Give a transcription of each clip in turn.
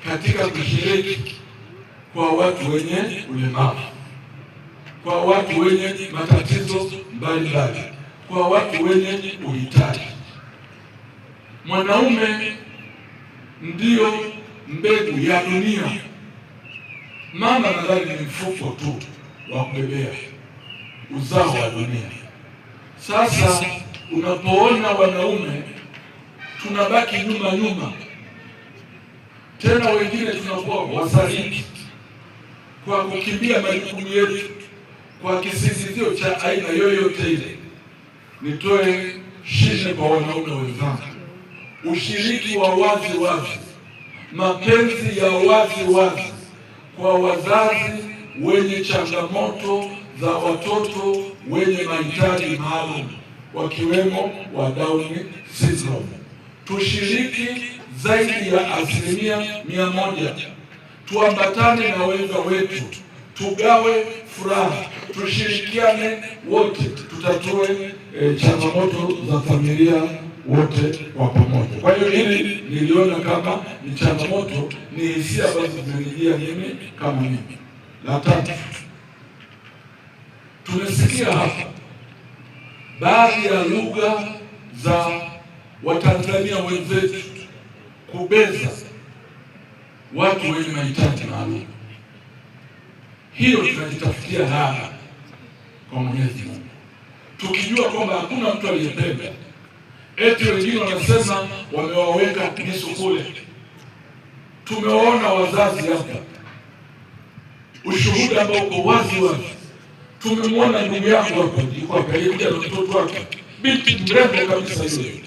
katika kushiriki kwa watu wenye ulemavu, kwa watu wenye matatizo mbalimbali, kwa watu wenye uhitaji. Mwanaume ndiyo mbegu ya dunia. Mama nadhani ni mfuko tu wa kubebea uzao wa dunia. Sasa unapoona wanaume tunabaki nyuma, tena wengine tunakuwa wasaliti kwa kukimbia majukumu yetu kwa kisingizio cha aina yoyote ile. Nitoe shime kwa wanaume wenzangu, ushiriki wa wazi wazi, mapenzi ya wazi wazi kwa wazazi wenye changamoto za watoto wenye mahitaji maalum wakiwemo wa Down syndrome. Tushiriki zaidi ya 100%. Tuambatane na wenza wetu, tugawe furaha, tushirikiane wote, tutatue changamoto za familia wote kwa pamoja. Kwa hiyo hili niliona kama ni changamoto, ni hisia ambazo zimenijia mimi kama mimi. La tatu, tumesikia hapa baadhi ya lugha za Watanzania wenzetu kubeza watu wenye mahitaji maalum. Hiyo tunajitafutia laana kwa Mwenyezi Mungu, tukijua kwamba hakuna mtu aliyependa. Eti wengine wanasema wamewaweka Yesu kule. Tumewaona wazazi hapa, ushuhuda ambao uko wazi wazi. Tumemwona ndugu yangu hapa, yuko hapa, alikuja na mtoto wake, binti mrembo kabisa yule.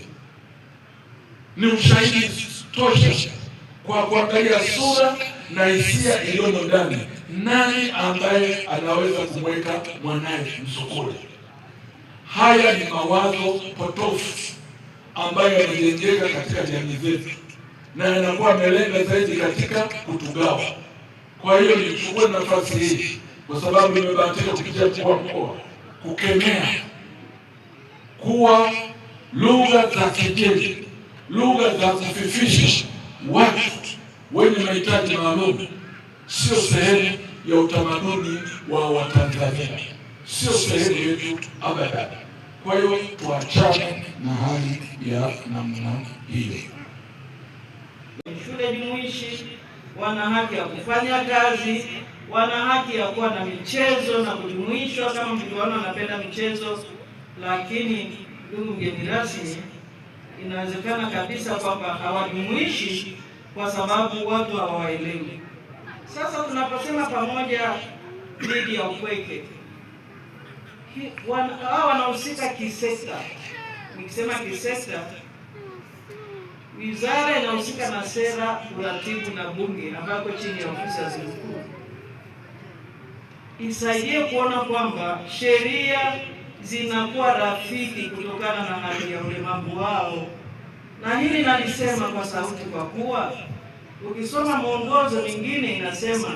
Ni ushahidi tosha kwa kuangalia sura na hisia iliyomo ndani. Nani ambaye anaweza kumweka mwanae msukule? Haya ni mawazo potofu ambayo yanajengeka katika jamii zetu na yanakuwa yamelenga zaidi katika kutugawa. Kwa hiyo nichukue nafasi hii, kwa sababu nimebahatika kupitia mkuu wa mkoa, kukemea kuwa lugha za kejeli, lugha za kufifisha watu wenye mahitaji maalum sio sehemu ya utamaduni wa Watanzania, sio sehemu yetu abada. Kwa hiyo tuachane na hali ya namna hiyo. Shule jumuishi wana haki ya kufanya kazi, wana haki ya kuwa na michezo na kujumuishwa kama mlivyoona wanapenda michezo. Lakini ndugu mgeni rasmi, inawezekana kabisa kwamba hawajumuishi kwa sababu watu hawaelewi. Sasa tunaposema pamoja dhidi ya upweke, hao wanahusika kisekta. Nikisema kisekta, wizara inahusika na sera, uratibu na bunge ambako chini ya ofisi ya waziri mkuu isaidie kuona kwamba sheria zinakuwa rafiki kutokana na hali ya ulemavu wao. Na hili nalisema kwa sauti kwa kuwa ukisoma mwongozo mingine inasema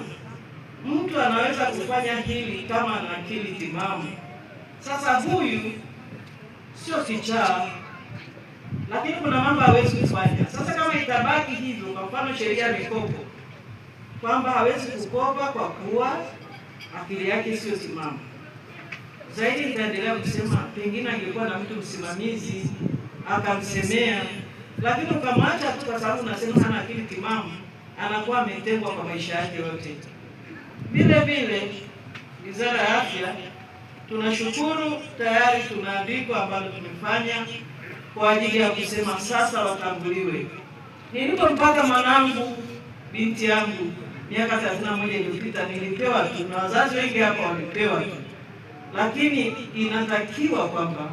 mtu anaweza kufanya hili kama ana akili timamu. Sasa huyu sio kichaa, lakini kuna mambo hawezi kufanya. Sasa kama itabaki hivyo, kwa mfano sheria ya mikopo kwamba hawezi kukopa kwa kuwa akili yake sio timamu, zaidi nitaendelea kusema pengine angekuwa na mtu msimamizi akamsemea, lakini ukamwacha tu kwa sababu unasema hana akili timamu, anakuwa ametengwa kwa maisha yake yote. Vile vile Wizara ya Afya tunashukuru, tayari tuna andiko ambalo tumefanya kwa ajili ya kusema sasa watambuliwe. Nilipompata mwanangu, binti yangu miaka 31 iliyopita, nilipewa tu, na wazazi wengi hapa walipewa tu, lakini inatakiwa kwamba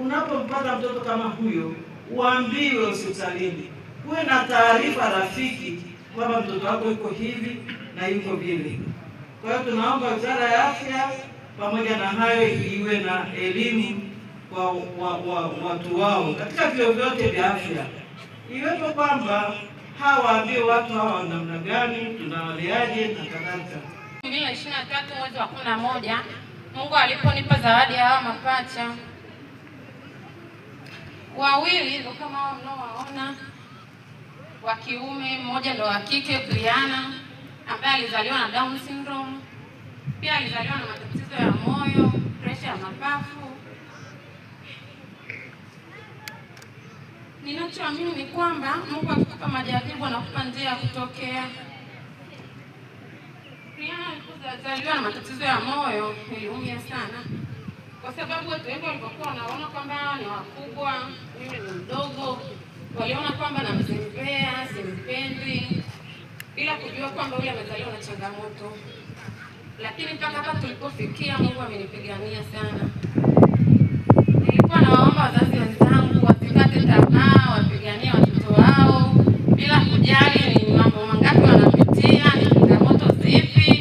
unapompata mtoto kama huyo uambiwe hospitalini, uwe na taarifa rafiki kwamba mtoto wako yuko hivi na yuko vile. Kwa hiyo tunaomba Wizara ya Afya pamoja na hayo iwe na elimu kwa watu wao katika vyuo vyote vya afya, iwepo kwamba hawaambie watu hawa namna gani, tunawaleaje na kadhalika. 2023 mwezi wa 11, Mungu aliponipa zawadi ya hawa mapacha wawili, ndio kama hao mnaowaona, wa kiume, mmoja ndo wa kike, Briana ambaye alizaliwa na Down syndrome. Pia alizaliwa na matatizo ya moyo, presha ya mapafu. Ninachoamini ni kwamba Mungu akikupa majaribu anakupa njia ya kutokea. Briana alipozaliwa na matatizo ya moyo niliumia sana, kwa sababu watu wengi walipokuwa wanaona kwamba ni wakubwa, mimi ni mdogo, waliona kwamba namzembea, simpendi, bila kujua kwamba yule amezaliwa na changamoto. Lakini mpaka hapa tulipofikia, Mungu amenipigania sana. Nilikuwa nawaomba wazazi wenzangu wasikate tamaa, wapiganie watoto wao bila kujali ni mambo mangapi wanapitia, ni changamoto zipi.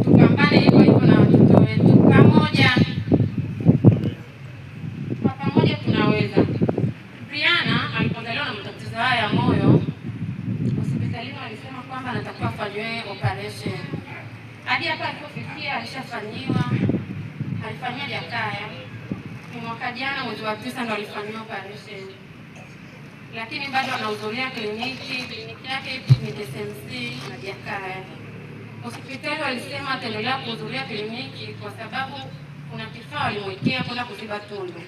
Tupambane hivyo hivyo na watoto wetu pamoja. Kwa pamoja tunaweza. Briana alipozaliwa na matatizo haya ya moyo, hospitalini walisema kwamba anatakiwa afanyiwe operation. Hadi hapa alipofikia alishafanyiwa, alifanyiwa Jakaya. Ni mwaka jana mwezi wa 9 ndo alifanyiwa operation. Lakini bado anahudhuria kliniki yake ni SMC na Jakaya. Hospitali walisema ataendelea kuhudhuria kliniki kwa sababu kuna kifaa walimwekea kwenda kuziba tundu.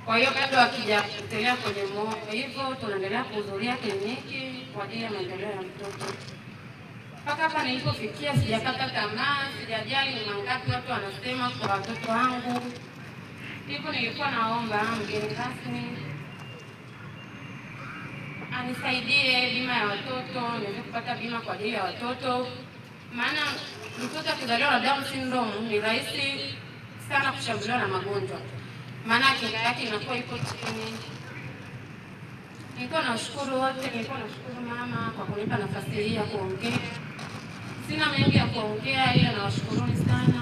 Kwa hiyo bado akijaendelea kwenye moyo, hivyo tunaendelea kuhudhuria kliniki kwa ajili ya maendeleo ya mtoto. Mpaka hapa nilipofikia sijakata tamaa, sijajali ni mangapi watu wanasema kwa watoto wangu. Hivyo nilikuwa naomba mgeni rasmi anisaidie bima ya watoto, niweze kupata bima kwa ajili ya watoto. Maana mtoto akizaliwa na Down syndrome ni rahisi sana kushambuliwa na magonjwa, maana kinga yake inakuwa iko chini. Nilikuwa nashukuru wote, nilikuwa nashukuru mama kwa kunipa nafasi hii ya kuongea. Sina mengi ya kuongea, ila nawashukuruni sana.